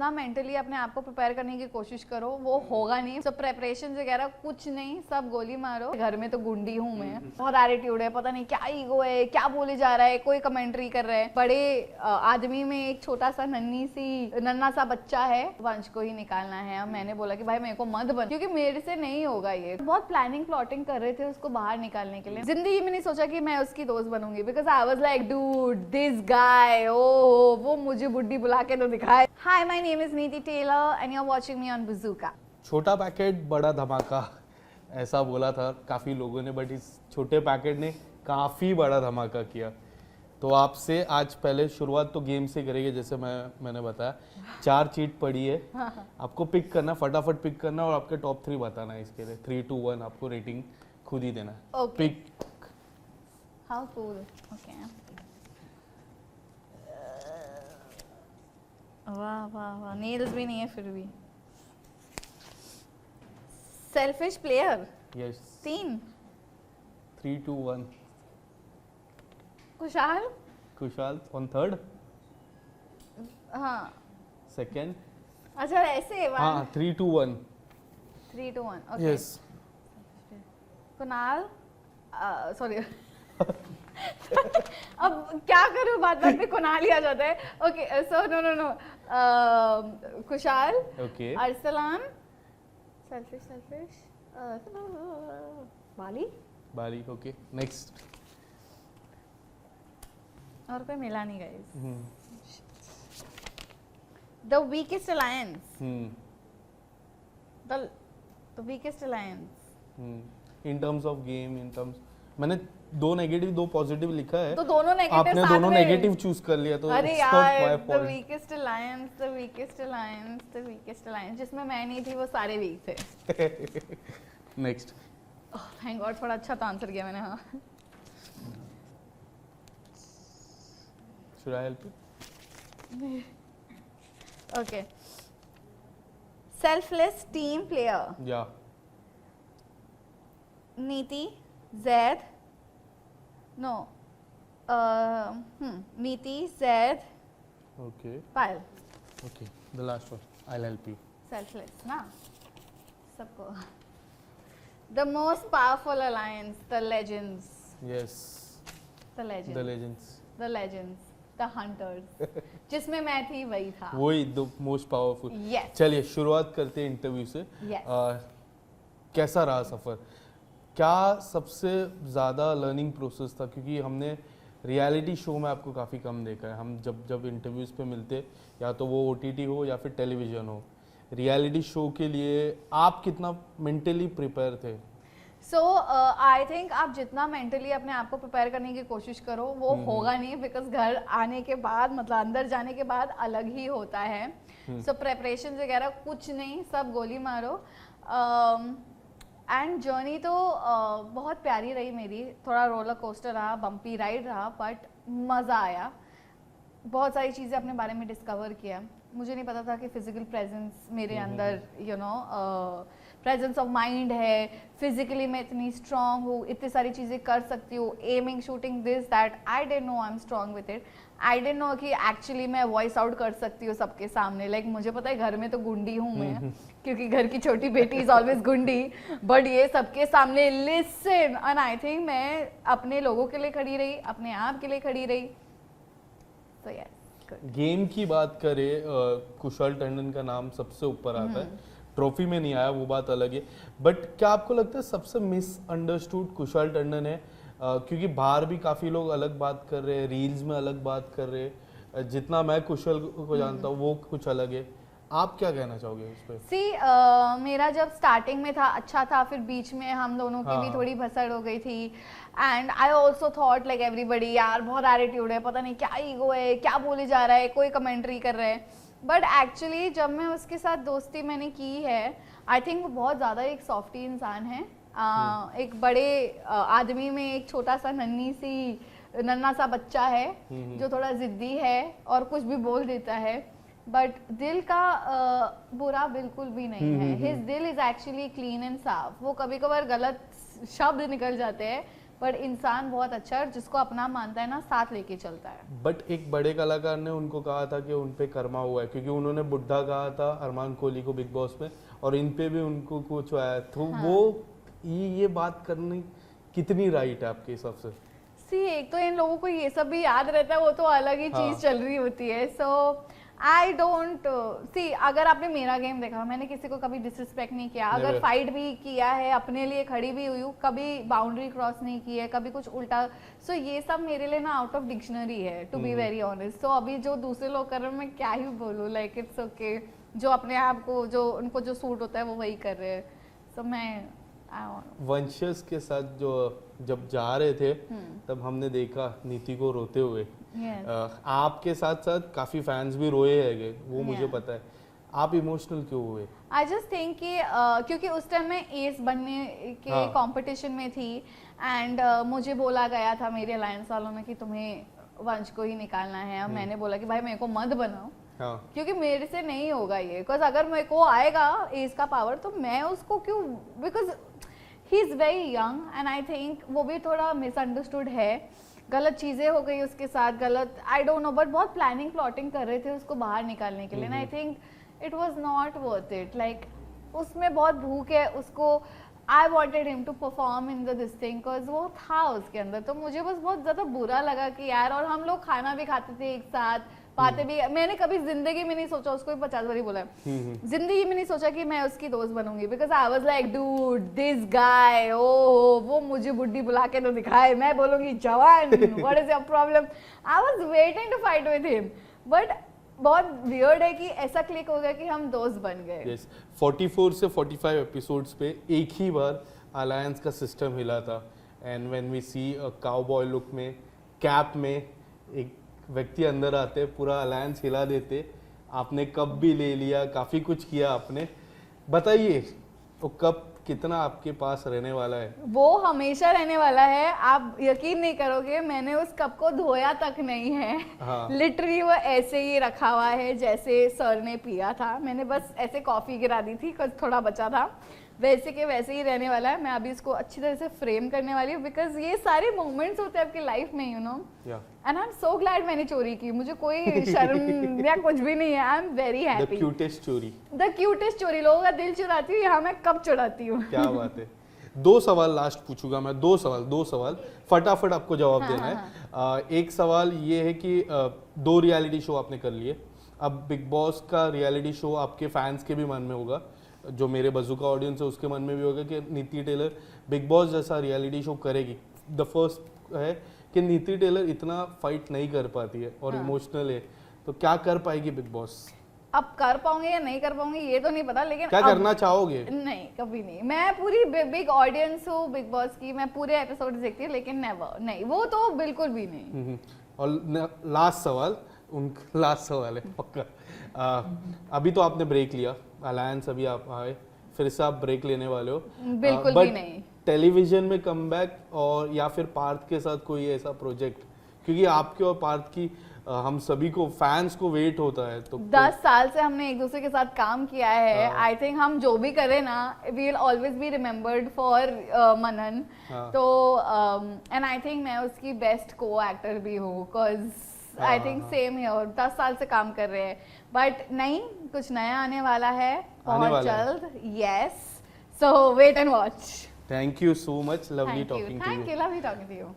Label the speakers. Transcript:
Speaker 1: जितना मेंटली अपने आप को प्रिपेयर करने की कोशिश करो वो होगा नहीं। सब प्रेपरेशन वगैरह कुछ नहीं, सब गोली मारो। घर में तो गुंडी हूँ मैं, बहुत एटीट्यूड है, पता नहीं क्या ईगो है, क्या बोले जा रहा है, कोई कमेंट्री कर रहा है। बड़े आदमी में एक छोटा सा नन्ना सा बच्चा है, वंश को ही निकालना है। अब मैंने बोला कि भाई मेरे को मत बन, क्योंकि मेरे से नहीं होगा ये। बहुत प्लानिंग प्लॉटिंग कर रहे थे उसको बाहर निकालने के लिए। जिंदगी में नहीं सोचा कि मैं उसकी दोस्त बनूंगी, because I was like dude this guy, oh वो मुझे बुड्ढी बुला के तो दिखाए। Hi, my name is Niti Taylor and you are watching me on Bazooka.
Speaker 2: छोटा पैकेट बड़ा धमाका, ऐसा बोला था काफी लोगों ने, बट इस छोटे पैकेट ने काफी बड़ा धमाका किया। तो आपसे आज पहले शुरुआत तो गेम से करेंगे। जैसे मैंने बताया 4 चीट पड़ी है, आपको पिक करना, फटाफट पिक करना और आपके टॉप 3 बताना है। इसके लिए 3, 2, 1 आपको रेटिंग खुद ही देना है। पिक।
Speaker 1: How cool. ओके, वाह वाह वाह, नेल्स भी नहीं है फिर भी। Selfish player.
Speaker 2: Yes.
Speaker 1: 3,
Speaker 2: 3, 2, 1। Kushal on third.
Speaker 1: हाँ
Speaker 2: सेकंड।
Speaker 1: अच्छा ऐसे।
Speaker 2: हाँ 3, 2, 1।
Speaker 1: 3, 2, 1 ओके।
Speaker 2: यस।
Speaker 1: कुणाल, सॉरी अब क्या करूं, बात बात पे कुणाल ही आ जाता है। Okay so no Kushal.
Speaker 2: Okay.
Speaker 1: Arsalan. Selfish
Speaker 2: Bali. Okay next.
Speaker 1: और कोई मिला नहीं guys. The weakest alliance. The weakest alliance
Speaker 2: in terms of game, in terms, मैंने 2 नेगेटिव 2 पॉजिटिव लिखा है,
Speaker 1: तो दोनों नेगेटिव,
Speaker 2: आपने दोनों नेगेटिव चूज कर लिया। तो
Speaker 1: अरे यार, द वीकेस्ट अलायंस जिसमें मैं नहीं थी वो सारे वीक थे।
Speaker 2: नेक्स्ट।
Speaker 1: थैंक गॉड, थोड़ा अच्छा तो आंसर किया मैंने। हाँ
Speaker 2: Should I help you?
Speaker 1: Okay. Selfless team player.
Speaker 2: Yeah.
Speaker 1: Neeti, Zaid. No. Neeti, Zaid.
Speaker 2: Okay.
Speaker 1: Payal.
Speaker 2: Okay. The last one. I'll help you.
Speaker 1: Selfless, ना? सबको. The most powerful alliance, the Legends.
Speaker 2: Yes.
Speaker 1: The Legends.
Speaker 2: The Legends.
Speaker 1: The Legends. The Hunters. जिसमें मैं थी वही था।
Speaker 2: वही the most powerful.
Speaker 1: Yes.
Speaker 2: चलिए शुरुआत करते हैं इंटरव्यू से।
Speaker 1: Yes.
Speaker 2: कैसा रहा सफर? क्या सबसे ज़्यादा लर्निंग प्रोसेस था? क्योंकि हमने रियलिटी शो में आपको काफ़ी कम देखा है। हम जब इंटरव्यूज़ पे मिलते, या तो वो OTT हो या फिर टेलीविज़न हो, रियलिटी शो के लिए आप कितना मेंटली प्रिपेयर थे?
Speaker 1: सो आई थिंक आप जितना मेंटली अपने आप को प्रिपेयर करने की कोशिश करो वो होगा नहीं, बिकॉज घर आने के बाद, मतलब अंदर जाने के बाद अलग ही होता है। सो प्रेपरेशन वगैरह कुछ नहीं, सब गोली मारो। एंड जर्नी तो बहुत प्यारी रही मेरी। थोड़ा रोलर कोस्टर रहा, बम्पी राइड रहा, बट मज़ा आया। बहुत सारी चीज़ें अपने बारे में डिस्कवर किया। मुझे नहीं पता था कि फिजिकल प्रेजेंस मेरे अंदर, you know, presence of mind है, फिजिकली मैं इतनी स्ट्रांग हूँ, इतनी सारी चीज़ें कर सकती हूँ, aiming, shooting, this that. I didn't know I am strong with it. I didn't know कि एक्चुअली मैं वॉइस आउट कर सकती हूँ सबके सामने। लाइक मुझे पता है घर में तो गुंडी हूँ मैं, क्योंकि घर की छोटी बेटी इज ऑलवेज गुंडी, बट ये सबके सामने लिसन। एंड आई थिंक मैं अपने लोगों के लिए खड़ी रही, अपने आप के लिए खड़ी रही। तो यस,
Speaker 2: गेम की बात करें, कुशाल टंडन का नाम सबसे ऊपर आता है। ट्रॉफी में नहीं आया, वो बात अलग है, बट क्या आपको लगता है सबसे मिसअंडरस्टूड कुशाल टंडन है? क्योंकि बाहर भी काफ़ी लोग अलग बात कर रहे हैं, रील्स में अलग बात कर रहे हैं, जितना मैं कुशल को जानता हूँ वो कुछ अलग है। आप क्या कहना चाहोगे उस पर?
Speaker 1: मेरा जब स्टार्टिंग में था अच्छा था, फिर बीच में हम दोनों की भी थोड़ी भसड़ हो गई थी। And I also thought like everybody, यार बहुत एटीट्यूड है, पता नहीं क्या ईगो है, क्या बोले जा रहा है, कोई कमेंट्री कर रहे हैं। बट एक्चुअली जब मैं उसके साथ दोस्ती मैंने की है, आई थिंक वो बहुत ज़्यादा एक सॉफ्टी इंसान है। एक बड़े आदमी में एक छोटा सा नन्ना सा बच्चा है जो थोड़ा जिद्दी है और कुछ भी बोल देता है, बट दिल का बुरा बिल्कुल भी नहीं है। हिज दिल इज एक्चुअली क्लीन एंड साफ। वो कभी कभार गलत शब्द निकल जाते हैं, बट इंसान बहुत अच्छा है, जिसको अपना मानता है ना साथ लेके चलता है।
Speaker 2: बट एक बड़े कलाकार ने उनको कहा था कि उन पे कर्मा हुआ है, क्योंकि उन्होंने बुड्ढा कहा था अरमान कोहली को बिग बॉस में, और इन पे भी उनको कुछ आया, तो
Speaker 1: हाँ।
Speaker 2: वो ये बात करनी कितनी राइट है आपके हिसाब से?
Speaker 1: सी एक तो इन लोगों को ये सब भी याद रहता है, वो तो अलग ही
Speaker 2: हाँ।
Speaker 1: चीज चल रही होती है। सो आई डोंट सी, अगर आपने मेरा गेम देखा, मैंने किसी को कभी डिसरिस्पेक्ट नहीं किया, अगर
Speaker 2: Never.
Speaker 1: फाइट भी किया है, अपने लिए खड़ी भी हुई हूँ, कभी बाउंड्री क्रॉस नहीं की है, कभी कुछ उल्टा। सो ये सब मेरे लिए ना आउट ऑफ डिक्शनरी है, टू बी वेरी ऑनेस्ट। सो अभी जो दूसरे लोग कर रहे हैं, मैं क्या ही बोलूँ, लाइक इट्स ओके, जो अपने आप को, जो उनको जो सूट होता है वो वही कर रहे हैं। सो मैं
Speaker 2: वंशज के साथ जो जब जा रहे थे तब हमने देखा नीति को रोते हुए।
Speaker 1: yes.
Speaker 2: आपके साथ साथ काफी फैंस भी रोए हैं, वो मुझे
Speaker 1: Yeah.
Speaker 2: पता है। आप इमोशनल क्यों हुए?
Speaker 1: आई जस्ट थिंक कि क्योंकि उस टाइम मैं एस बनने के
Speaker 2: हाँ.
Speaker 1: कंपटीशन में थी, एंड मुझे बोला गया था मेरे अलायंस वालों ने कि तुम्हें वंश को ही निकालना है। और मैंने बोला कि भाई मेरे को मत बनाओ,
Speaker 2: हाँ.
Speaker 1: क्योंकि मेरे से नहीं होगा ये, बिकॉज अगर मेरे को आएगा एज का पावर तो मैं उसको क्यों, because he is very young and I think वो भी थोड़ा मिसअंडरस्टूड है, गलत चीज़ें हो गई उसके साथ, गलत आई डोंट नो, बट बहुत प्लानिंग प्लॉटिंग कर रहे थे उसको बाहर निकालने के लिए, and I think it was not worth it. Like उसमें बहुत भूख है उसको, I wanted him to perform in the this thing, because वो था उसके अंदर। तो मुझे बस बहुत ज़्यादा बुरा लगा कि यार, और हम लोग खाना भी खाते थे एक साथ, बातें भी, मैंने कभी जिंदगी में नहीं सोचा, उसको भी 50 बार ही बोला है, जिंदगी में नहीं सोचा कि मैं उसकी दोस्त बनूंगी, because I was like dude this guy, oh वो मुझे बुड्ढी बुला के तो दिखाए, मैं बोलूंगी जवान, what is your problem. I was waiting to fight with him, but बहुत वियर्ड है कि ऐसा क्लिक हो गया कि हम दोस्त बन गए।
Speaker 2: yes. 44 से 45 एपिसोड्स पे एक ही बार अलायंस का सिस्टम हिला था, and when we see a cowboy look में, कैप में एक व्यक्ति अंदर आते, पूरा अलायंस हिला देते। आपने कप भी ले लिया, काफ़ी कुछ किया आपने। बताइए वो कप कितना आपके पास रहने वाला है?
Speaker 1: वो हमेशा रहने वाला है, आप यकीन नहीं करोगे, मैंने उस कप को धोया तक नहीं है।
Speaker 2: हाँ.
Speaker 1: लिटरली वो ऐसे ही रखा हुआ है जैसे सर ने पिया था, मैंने बस ऐसे कॉफी गिरा दी थी, कुछ थोड़ा बचा था, वैसे के वैसे ही रहने वाला है। मैं अभी इसको अच्छी तरह से फ्रेम करने वाली हूँ, बिकॉज ये सारे मोमेंट्स होते हैं आपकी लाइफ में, you know, and I am so glad मैंने चोरी की, मुझे कोई शर्म या कुछ भी नहीं है, I am very happy.
Speaker 2: The cutest चोरी,
Speaker 1: द क्यूटेस्ट चोरी, लोगों का दिल चुराती हूँ, यहाँ मैं कब चुराती हूँ।
Speaker 2: क्या बात है। 2 सवाल लास्ट पूछूंगा मैं, 2 सवाल फटाफट आपको जवाब देना है। एक सवाल ये है कि 2 रियलिटी शो आपने कर लिए, अब बिग बॉस का रियलिटी शो आपके फैंस के भी मन में होगा, जो मेरे बज़ूका ऑडियंस है उसके मन में भी होगा कि नीति टेलर बिग बॉस जैसा रियलिटी शो करेगी। द फर्स्ट है कि नीति टेलर इतना फाइट नहीं कर पाती है और इमोशनल है, तो क्या कर पाएगी बिग बॉस?
Speaker 1: अब कर पाऊंगे या नहीं कर पाऊंगे ये तो नहीं पता, लेकिन
Speaker 2: क्या करना चाहोगे?
Speaker 1: नहीं, कभी नहीं। मैं पूरी बिग ऑडियंस हूँ बिग बॉस की, मैं पूरे एपिसोड देखती हूँ, लेकिन नेवर, नहीं, वो तो बिल्कुल भी नहीं।
Speaker 2: और लास्ट सवाल है पक्का। अभी तो आपने ब्रेक लिया, अलायंस अभी आप आए, फिर से आप ब्रेक लेने वाले हो,
Speaker 1: बिल्कुल भी नहीं।
Speaker 2: टेलीविजन में कमबैक और या फिर पार्थ के साथ कोई ऐसा प्रोजेक्ट, क्योंकि आपके और पार्थ की हम सभी को, फैंस को वेट होता है, तो
Speaker 1: 10 साल से हमने एक दूसरे के साथ काम किया है। आई थिंक हम जो भी करें ना, we will always be remembered for Manan. तो एंड आई थिंक मैं उसकी बेस्ट को एक्टर भी हूँ, बिकॉज आई थिंक सेम है, 10 साल से काम कर रहे हैं, बट नहीं, कुछ नया आने वाला है बहुत जल्द। Yes, so wait and watch.
Speaker 2: Thank you so much, lovely talking to you.
Speaker 1: Thank you, lovely talking to you.